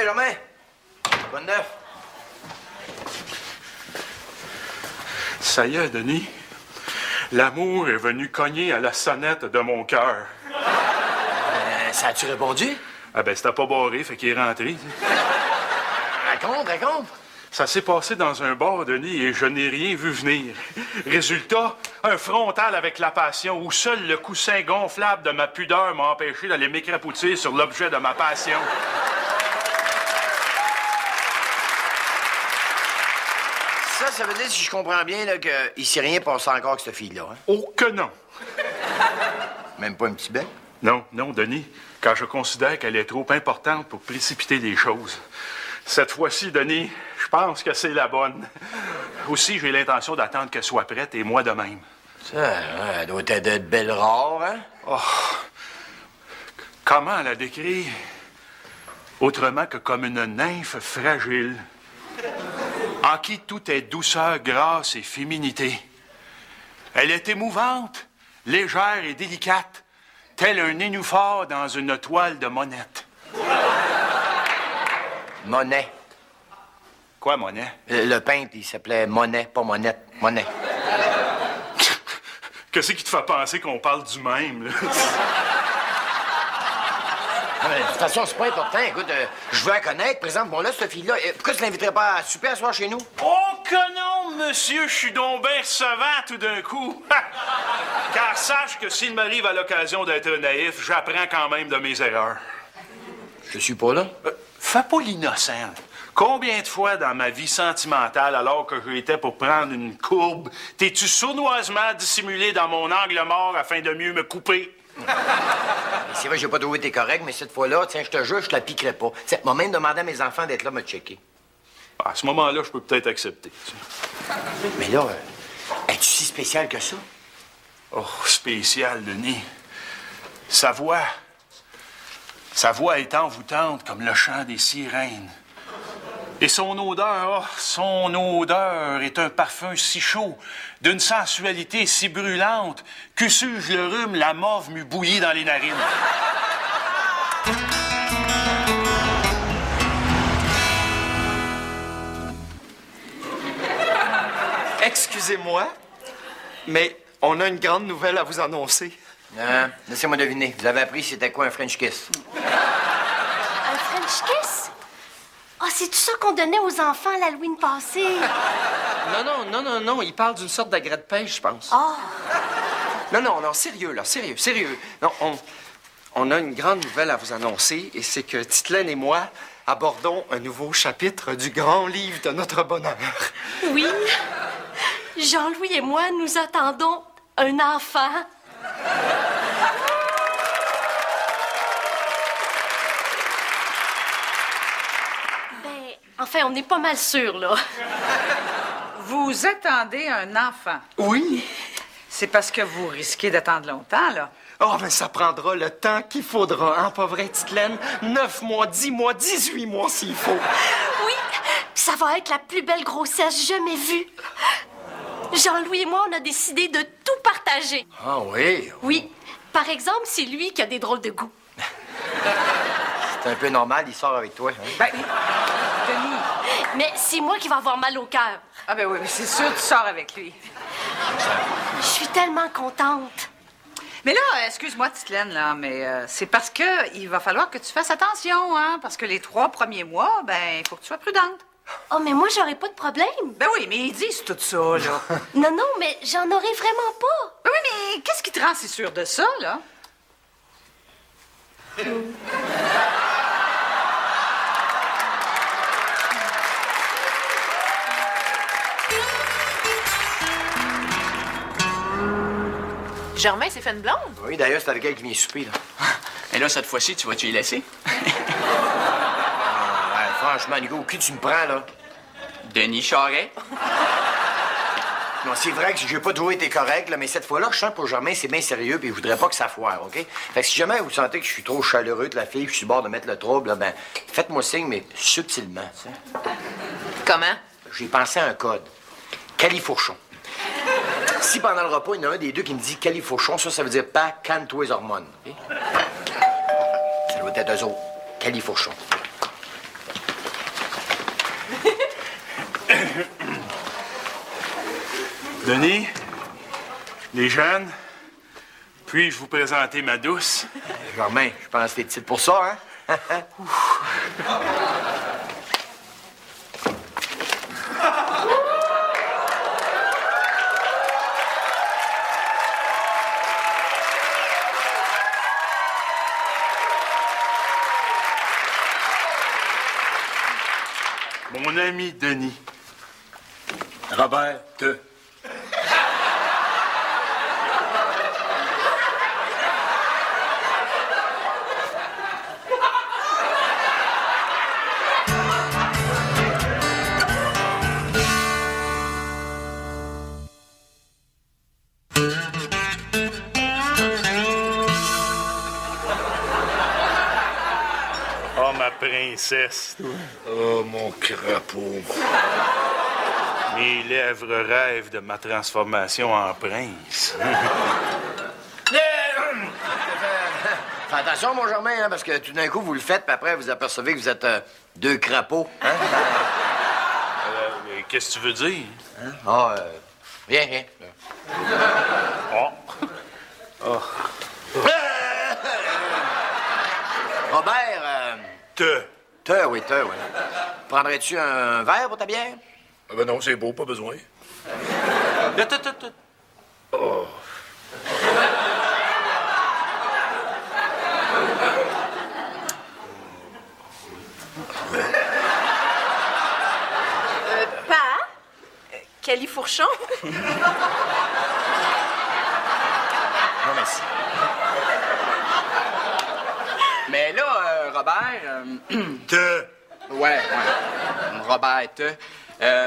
Germain. Bonne neuf. Ça y est, Denis. L'amour est venu cogner à la sonnette de mon cœur. Ça a-tu répondu? Ah ben, c'était pas barré, fait qu'il est rentré. Raconte. Ça s'est passé dans un bar, Denis, et je n'ai rien vu venir. Résultat, un frontal avec la passion où seul le coussin gonflable de ma pudeur m'a empêché d'aller m'écrapoutir sur l'objet de ma passion. Ça veut dire, si je comprends bien, là, qu'il s'est rien passé encore avec cette fille-là, hein? Oh que non! Même pas un petit bec? Non, Denis, car je considère qu'elle est trop importante pour précipiter les choses. Cette fois-ci, Denis, je pense que c'est la bonne. Aussi, j'ai l'intention d'attendre qu'elle soit prête, et moi de même. Ça, elle doit être de belle rare, hein? Oh, comment la décrire? Autrement que comme une nymphe fragile, en qui tout est douceur, grâce et féminité. Elle est émouvante, légère et délicate, tel un nénuphar dans une toile de Monette. Monet. Quoi, Monet? Le peintre, il s'appelait Monet, pas Monette. Monet. Qu'est-ce qui te fait penser qu'on parle du même, là? De toute façon, c'est pas important. Écoute, je veux la connaître. Présente-moi là, cette fille-là. Pourquoi tu l'inviterais pas à souper à soir chez nous? Oh que non, monsieur, je suis donc bien recevant tout d'un coup. Car sache que s'il m'arrive à l'occasion d'être naïf, j'apprends quand même de mes erreurs. Je suis pas là. Fais pas l'innocent. Combien de fois dans ma vie sentimentale, alors que j'étais pour prendre une courbe, t'es-tu sournoisement dissimulé dans mon angle mort afin de mieux me couper? C'est vrai, j'ai pas trouvé tes corrects, mais cette fois-là, tiens, je te jure, je te la piquerai pas. Tu m'a même demandé à mes enfants d'être là me checker. À ce moment-là, je peux peut-être accepter. Mais là, es-tu si spécial que ça? Oh, spécial, Denis. Sa voix est envoûtante comme le chant des sirènes. Et son odeur est un parfum si chaud, d'une sensualité si brûlante, qu'eusse-je le rhume, la morve m'eût bouilli dans les narines. Excusez-moi, mais on a une grande nouvelle à vous annoncer. Laissez-moi deviner. Vous avez appris c'était quoi un French kiss? Un French kiss? Ah, c'est tout ça qu'on donnait aux enfants l'Halloween passé. Non, il parle d'une sorte d'agret de pêche, je pense. Ah! Non, sérieux. Non, on a une grande nouvelle à vous annoncer, et c'est que Titelaine et moi abordons un nouveau chapitre du grand livre de notre bonheur. Oui. Jean-Louis et moi, nous attendons un enfant. Enfin, on est pas mal sûr, là. Vous attendez un enfant? Oui. C'est parce que vous risquez d'attendre longtemps, là. Oh, mais ça prendra le temps qu'il faudra, hein, pas vrai, Titelaine? 9 mois, 10 mois, 18 mois s'il faut. Oui, ça va être la plus belle grossesse jamais vue. Jean-Louis et moi, on a décidé de tout partager. Ah oui? Oui. Par exemple, c'est lui qui a des drôles de goût. C'est un peu normal, il sort avec toi. Hein? Ben, Denis. Mais c'est moi qui vais avoir mal au cœur. Ah ben oui, mais c'est sûr que tu sors avec lui. Je suis tellement contente. Mais là, excuse-moi, Titelaine, là, mais c'est parce que il va falloir que tu fasses attention, hein, parce que les 3 premiers mois, ben, il faut que tu sois prudente. Oh, mais moi, j'aurais pas de problème. Ben oui, mais ils disent tout ça, là. Non, mais j'en aurais vraiment pas. Ben oui, mais qu'est-ce qui te rend si sûre de ça, là? Germain s'est fait une blonde? Oui, d'ailleurs, c'est avec elle qui vient souper, là. Et là, cette fois-ci, tu vas-tu y laisser? Franchement, Nico, qui tu me prends, là? Denis Charret? Non, c'est vrai que j'ai pas trouvé été correct, là, mais cette fois-là, je sens que pour Germain, c'est bien sérieux, puis je voudrais pas que ça foire, OK? Fait que si jamais vous sentez que je suis trop chaleureux de la fille, que je suis bord de mettre le trouble, là, ben, faites-moi signe, mais subtilement, tu sais. Comment? J'ai pensé à un code. Califourchon. Si pendant le repas, il y en a un des deux qui me dit califourchon, ça veut dire pas calme-toi les hormones. OK? Ça doit être eux autres. Califourchon. Denis, les jeunes, puis-je vous présenter ma douce? Germain, je pense que t'es petite pour ça, hein? Mon ami Denis. Robert, te. Oh, ma princesse, toi. Oh, mon crapaud. Mes lèvres rêvent de ma transformation en prince. Fais attention, mon Germain, hein, parce que tout d'un coup, vous le faites, puis après, vous apercevez que vous êtes deux crapauds. Hein? Qu'est-ce que tu veux dire? Hein? Ah, rien, rien. Oh. Oh. Robert, oui, oui. Prendrais-tu un verre pour ta bière? Ah ben non, c'est beau, pas besoin. Oh. Pa? Califourchon? Non, merci. Mais là, Robert... Ouais. Robert,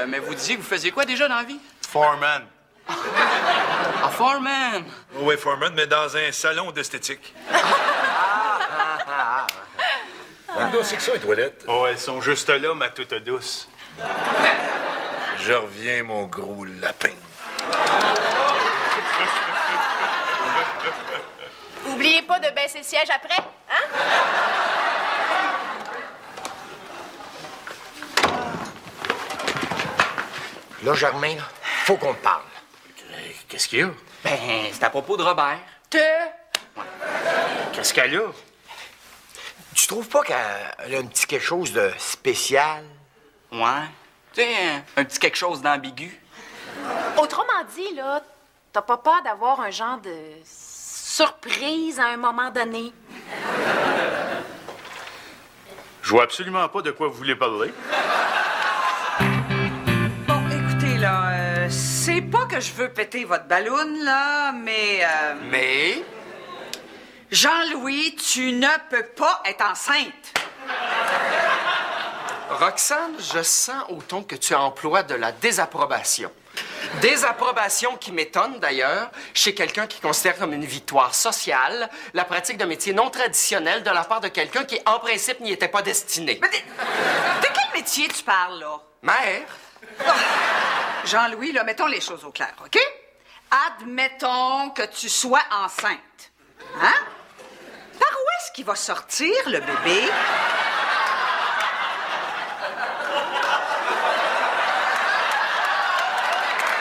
mais vous disiez que vous faisiez quoi déjà dans la vie? Foreman. Ah, foreman! Oui, Foreman, mais dans un salon d'esthétique. C'est que ça, les toilettes? Oh, elles sont juste là, ma toute douce. Je reviens, mon gros lapin. Oubliez pas de baisser le siège après, hein? Là, Germain, là, faut qu'on te parle. Qu'est-ce qu'il y a? Ben, c'est à propos de Robert. Qu'est-ce qu'elle a? Tu trouves pas qu'elle a un petit quelque chose de spécial? Ouais. Tu sais, un petit quelque chose d'ambigu. Autrement dit, là, t'as pas peur d'avoir un genre de surprise à un moment donné? Je vois absolument pas de quoi vous voulez parler. Bon, écoutez, là, c'est pas que je veux péter votre ballon, là, mais... Mais... Jean-Louis, tu ne peux pas être enceinte. Roxane, je sens au ton que tu emploies de la désapprobation. Désapprobation qui m'étonne, d'ailleurs, chez quelqu'un qui considère comme une victoire sociale la pratique d'un métier non traditionnel de la part de quelqu'un qui, en principe, n'y était pas destiné. Mais de quel métier tu parles, là? Mère? Jean-Louis, là, mettons les choses au clair, OK? Admettons que tu sois enceinte. Hein? Par où est-ce qu'il va sortir, le bébé?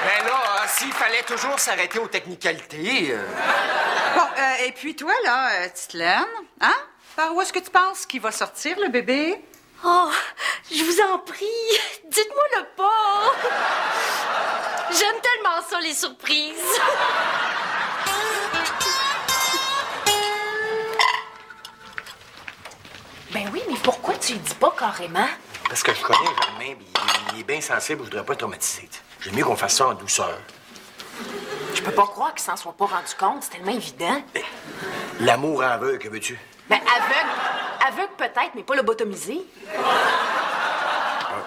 Ben là, s'il fallait toujours s'arrêter aux technicalités... Bon, et puis toi, là, Titelaine, hein? Par où est-ce que tu penses qu'il va sortir, le bébé? Oh, je vous en prie, dites-moi le pas. J'aime tellement ça, les surprises. Ben oui, mais pourquoi tu lui dis pas carrément? Parce que je connais Germain, puis il est bien sensible, je voudrais pas le traumatiser. J'aime mieux qu'on fasse ça en douceur. Je peux pas croire qu'il s'en soit pas rendu compte, c'est tellement évident. L'amour aveugle, que veux-tu? Ben aveugle peut-être, mais pas lobotomisé.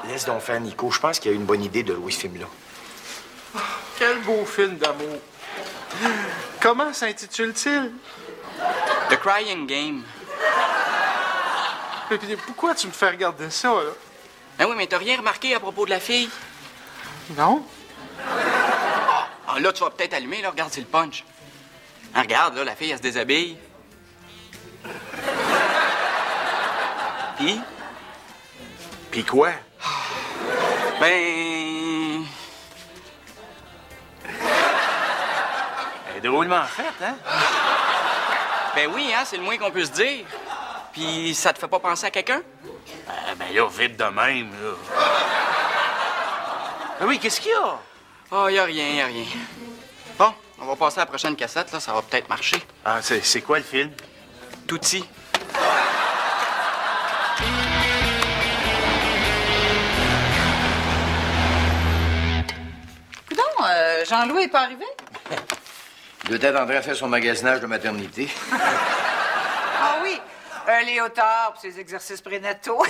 Laisse donc faire, Nico. Je pense qu'il y a une bonne idée de louer ce film-là. Quel beau film d'amour. Comment s'intitule-t-il? The Crying Game. Mais pourquoi tu me fais regarder ça, là? Ben oui, mais t'as rien remarqué à propos de la fille? Non? Ah, là, tu vas peut-être allumer, là. Regarde, c'est le punch. Ah, regarde, là, la fille, elle se déshabille. Puis? Puis quoi? Ben... C'est drôlement fait, hein? Ben oui, hein, c'est le moins qu'on peut se dire. Puis ça te fait pas penser à quelqu'un? Ben là, vite de même, là. Ben oui, qu'est-ce qu'il y a? Oh, y a rien. Bon, on va passer à la prochaine cassette, là, ça va peut-être marcher. Ah, c'est quoi le film? Touti. Coudon, Jean-Louis est pas arrivé? Il doit être en train de faire son magasinage de maternité. Ah oui, un léotard pour ses exercices prénataux.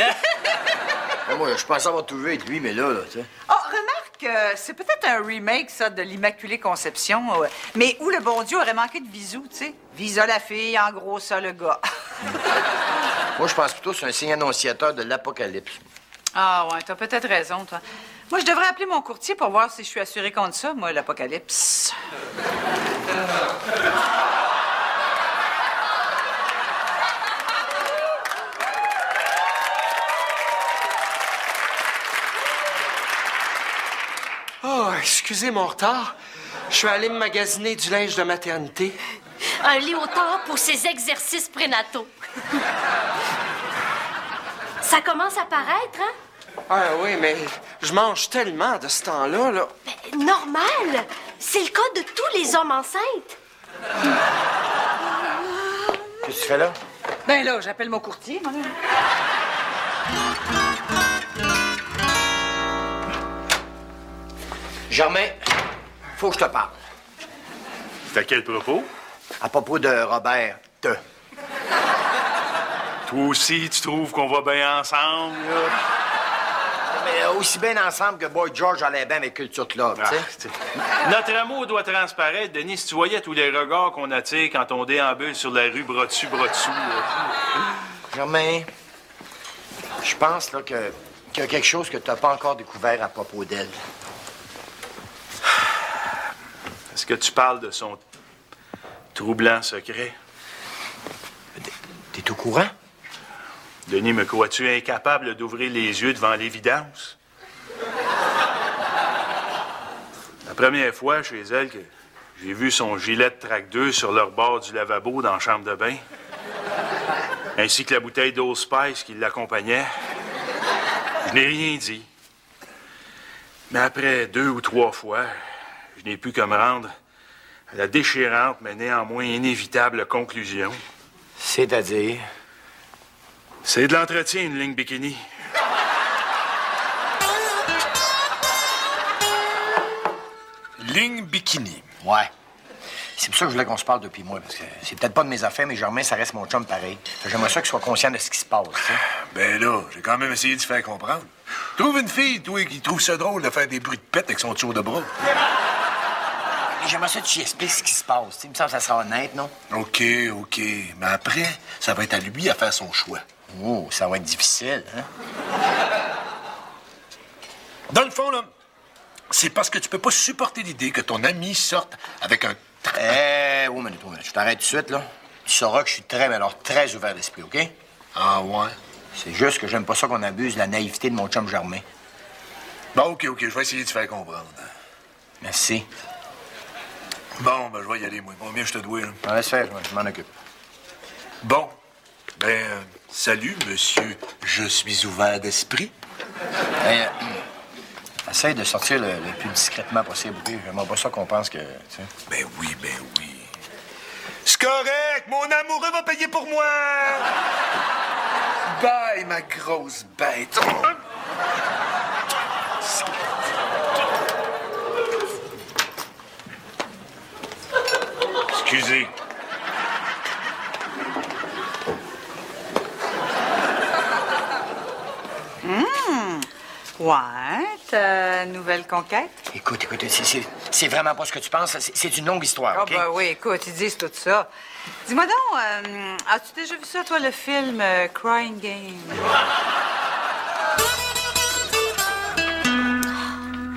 Moi, je pensais avoir tout vu avec lui, mais là, tu sais. Oh, remarque, c'est peut-être un remake, ça, de l'Immaculée Conception, mais où le bon Dieu aurait manqué de bisous, tu sais. Visa la fille, en gros, ça, le gars. Moi, je pense plutôt que c'est un signe annonciateur de l'apocalypse. Ah ouais, t'as peut-être raison, toi. Moi, je devrais appeler mon courtier pour voir si je suis assurée contre ça, moi, l'apocalypse. Oh, excusez mon retard. Je suis allé me magasiner du linge de maternité. Un léotard pour ses exercices prénataux. Ça commence à paraître, hein? Ah oui, mais je mange tellement de ce temps-là, là. Ben, normal. C'est le cas de tous les hommes enceintes. Qu'est-ce que tu fais là? Ben là, j'appelle mon courtier, moi. Germain, faut que je te parle. C'est à quel propos? À propos de Robert Te. Toi aussi, tu trouves qu'on va bien ensemble, là? Mais aussi bien ensemble que Boy George allait bien avec Culture Club, tu sais. t'sais. Notre amour doit transparaître, Denis. Si tu voyais tous les regards qu'on attire quand on déambule sur la rue bras dessus, là. Germain, je pense là qu'il y a quelque chose que tu n'as pas encore découvert à propos d'elle. Est-ce que tu parles de son troublant secret? T'es au courant? Denis, me crois-tu incapable d'ouvrir les yeux devant l'évidence? La première fois chez elle que j'ai vu son gilet de track 2 sur leur bord du lavabo dans la chambre de bain, ainsi que la bouteille d'Old Spice qui l'accompagnait, je n'ai rien dit. Mais après 2 ou 3 fois, je n'ai pu que me rendre à la déchirante mais néanmoins inévitable conclusion. C'est-à-dire? C'est de l'entretien, une ligne bikini. Ligne bikini. Ouais. C'est pour ça que je voulais qu'on se parle depuis moi, parce que c'est peut-être pas de mes affaires, mais Germain, ça reste mon chum pareil. J'aimerais ça qu'il soit conscient de ce qui se passe, tu sais. Ben là, j'ai quand même essayé de faire comprendre. Trouve une fille, toi, qui trouve ça drôle de faire des bruits de pète avec son tour de bras. J'aimerais ça que tu expliques ce qui se passe, tu sais. Il me semble que ça sera honnête, non? OK. Mais après, ça va être à lui à faire son choix. Oh, ça va être difficile, hein? Dans le fond, là, c'est parce que tu peux pas supporter l'idée que ton ami sorte avec un... Oh, minute. Je t'arrête tout de suite, là. Tu sauras que je suis très, mais alors très ouvert d'esprit, OK? Ah ouais? C'est juste que j'aime pas ça qu'on abuse de la naïveté de mon chum Germain. Bon, OK, je vais essayer de te faire comprendre. Merci. Bon, ben, je vais y aller, moi. Combien je te dois, là? Laisse faire, je m'en occupe. Bon. Ben, salut, monsieur. Je suis ouvert d'esprit. Hey, essaye de sortir le plus discrètement possible, OK? J'aimerais pas ça qu'on pense que, tu sais... Ben oui. C'est correct! Mon amoureux va payer pour moi! Bye, ma grosse bête! Excusez. Ouais, ta nouvelle conquête? Écoute, c'est vraiment pas ce que tu penses. C'est une longue histoire, Ah, OK? ben oui, écoute, ils disent tout ça. Dis-moi donc, as-tu déjà vu ça, toi, le film Crying Game?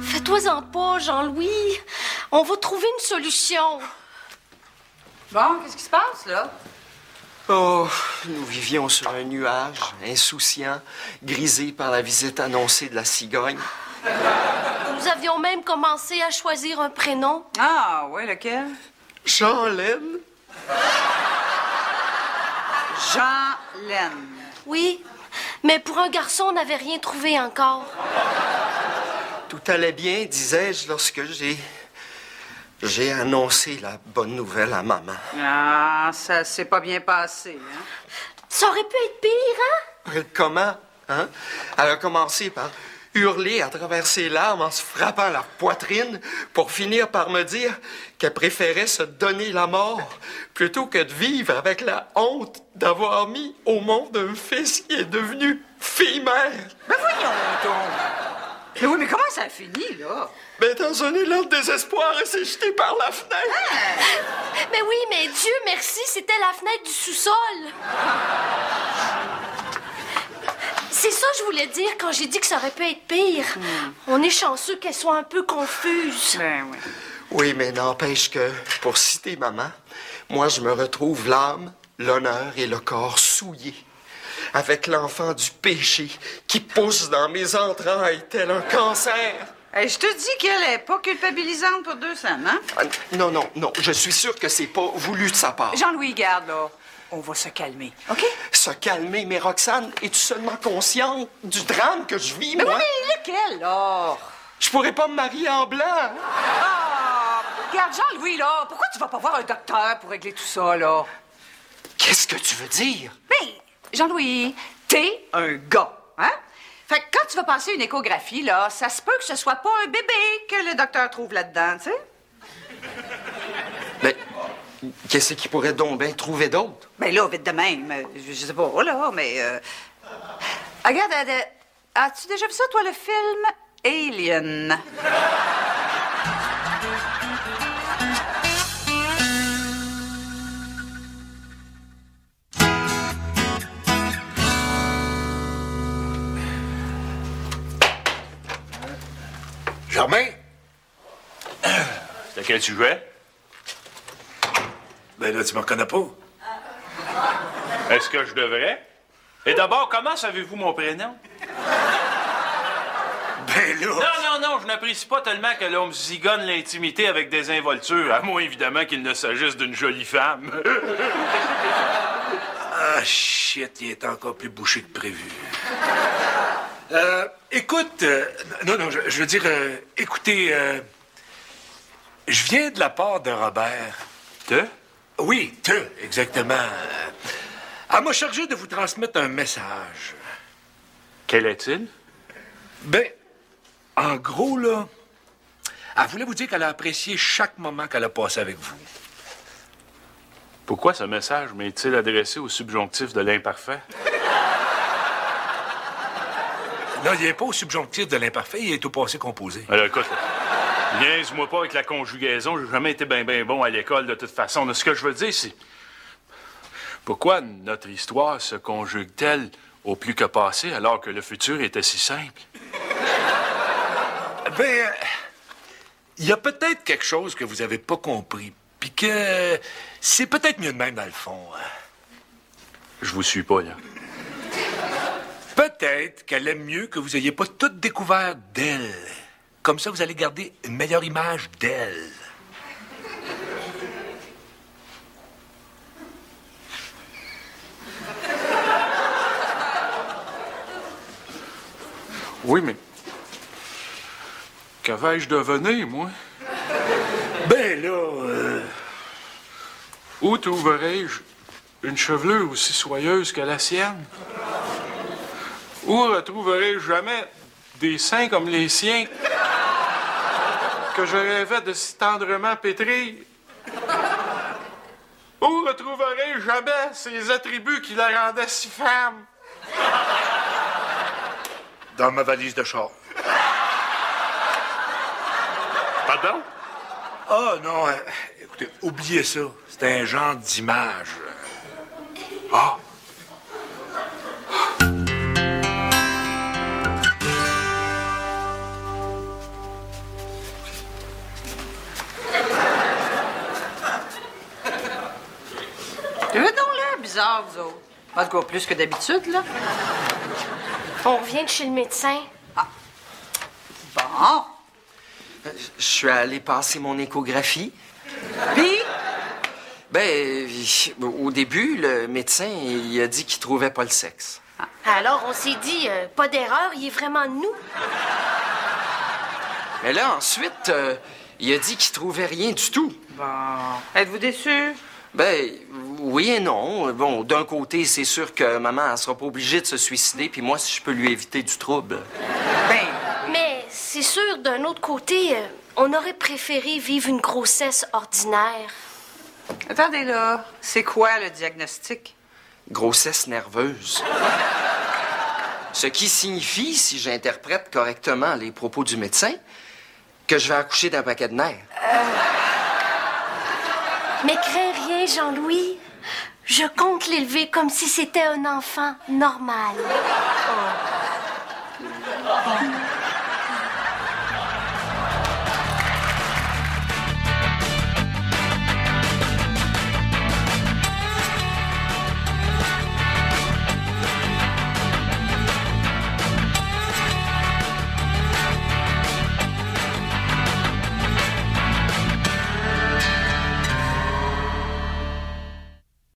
Fais-toi-en pas, Jean-Louis. On va trouver une solution. Bon, qu'est-ce qui se passe, là? Oh, nous vivions sur un nuage, insouciant, grisé par la visite annoncée de la cigogne. Nous avions même commencé à choisir un prénom. Ah, ouais, lequel? Jean-Laine? Jean-Laine. Oui, mais pour un garçon, on n'avait rien trouvé encore. Tout allait bien, disais-je, lorsque j'ai annoncé la bonne nouvelle à maman. Ah, ça s'est pas bien passé, hein? Ça aurait pu être pire, hein? Comment? Hein? Elle a commencé par hurler à travers ses larmes en se frappant la poitrine pour finir par me dire qu'elle préférait se donner la mort plutôt que de vivre avec la honte d'avoir mis au monde un fils qui est devenu fille-mère. Mais voyons donc! Mais oui, mais comment ça a fini, là? Mais dans un élan de désespoir, elle s'est jetée par la fenêtre. Mais oui, mais Dieu merci, c'était la fenêtre du sous-sol. C'est ça que je voulais dire quand j'ai dit que ça aurait pu être pire. On est chanceux qu'elle soit un peu confuse. Ben oui. Oui, mais n'empêche que, pour citer maman, moi, je me retrouve l'âme, l'honneur et le corps souillés, avec l'enfant du péché qui pousse dans mes entrailles tel un cancer. Hey, je te dis qu'elle est pas culpabilisante pour 200, hein? Ah, non, non, non, je suis sûr que c'est pas voulu de sa part. Jean-Louis, garde, là. On va se calmer, OK? Se calmer, mais Roxane, es-tu seulement consciente du drame que je vis, Mais moi? oui, mais lequel, là? Je pourrais pas me marier en blanc. Ah! Regarde, Jean-Louis, là, pourquoi tu vas pas voir un docteur pour régler tout ça, là? Qu'est-ce que tu veux dire? Mais, Jean-Louis, t'es un gars, hein? Fait que quand tu vas passer une échographie, là, ça se peut que ce soit pas un bébé que le docteur trouve là-dedans, tu sais? Mais qu'est-ce qu'il pourrait donc bien trouver d'autre? Ben là, vite de même, je sais pas, là, mais... Regarde, as-tu déjà vu ça, toi, le film Alien? Germain? C'est à quel sujet? Ben là, tu me reconnais pas. Est-ce que je devrais? Et d'abord, comment savez-vous mon prénom? Ben là... Non, je n'apprécie pas tellement que l'on me zigonne l'intimité avec des involtures, à moins évidemment qu'il ne s'agisse d'une jolie femme. Ah, shit, il est encore plus bouché que prévu. Écoute... non, je veux dire... écoutez, je viens de la part de Robert. Te? Oui, exactement. Elle m'a chargé de vous transmettre un message. Quel est-il? Ben, en gros, là, elle voulait vous dire qu'elle a apprécié chaque moment qu'elle a passé avec vous. Pourquoi ce message m'est-il adressé au subjonctif de l'imparfait? Non, il n'est pas au subjonctif de l'imparfait, il est au passé composé. Alors, écoute, niaise-moi pas avec la conjugaison. J'ai jamais été ben bon à l'école, de toute façon. Ce que je veux dire, c'est... Pourquoi notre histoire se conjugue-t-elle au plus que passé, alors que le futur était si simple? Ben, il y a peut-être quelque chose que vous avez pas compris, puis que c'est peut-être mieux de même dans le fond. Hein. Je vous suis pas, là. Peut-être qu'elle aime mieux que vous ayez pas tout découvert d'elle. Comme ça, vous allez garder une meilleure image d'elle. Oui, mais... Que vais-je devenir, moi? Ben là... Où trouverai-je une chevelure aussi soyeuse que la sienne? Où retrouverai-je jamais des seins comme les siens que je rêvais de si tendrement pétrir? Où retrouverai-je jamais ces attributs qui la rendaient si femme? Dans ma valise de char. Pardon? Ah, non, écoutez, oubliez ça. C'est un genre d'image. Ah! Tu veux donc l'air bizarre, vous autres? En tout cas, plus que d'habitude, là. On revient de chez le médecin. Bon. Je suis allé passer mon échographie. Puis, Ben, au début, le médecin, il a dit qu'il trouvait pas le sexe. Alors, on s'est dit, pas d'erreur, il est vraiment de nous. Mais là, ensuite, il a dit qu'il trouvait rien du tout. Bon. Êtes-vous déçu? Ben, oui et non. Bon, d'un côté, c'est sûr que maman, elle sera pas obligée de se suicider, puis moi, si je peux lui éviter du trouble. Ben, Mais c'est sûr, d'un autre côté, on aurait préféré vivre une grossesse ordinaire. attendez là. C'est quoi le diagnostic? Grossesse nerveuse. Ce qui signifie, si j'interprète correctement les propos du médecin, que je vais accoucher d'un paquet de nerfs. Mais crains rien, Jean-Louis. Je compte l'élever comme si c'était un enfant normal.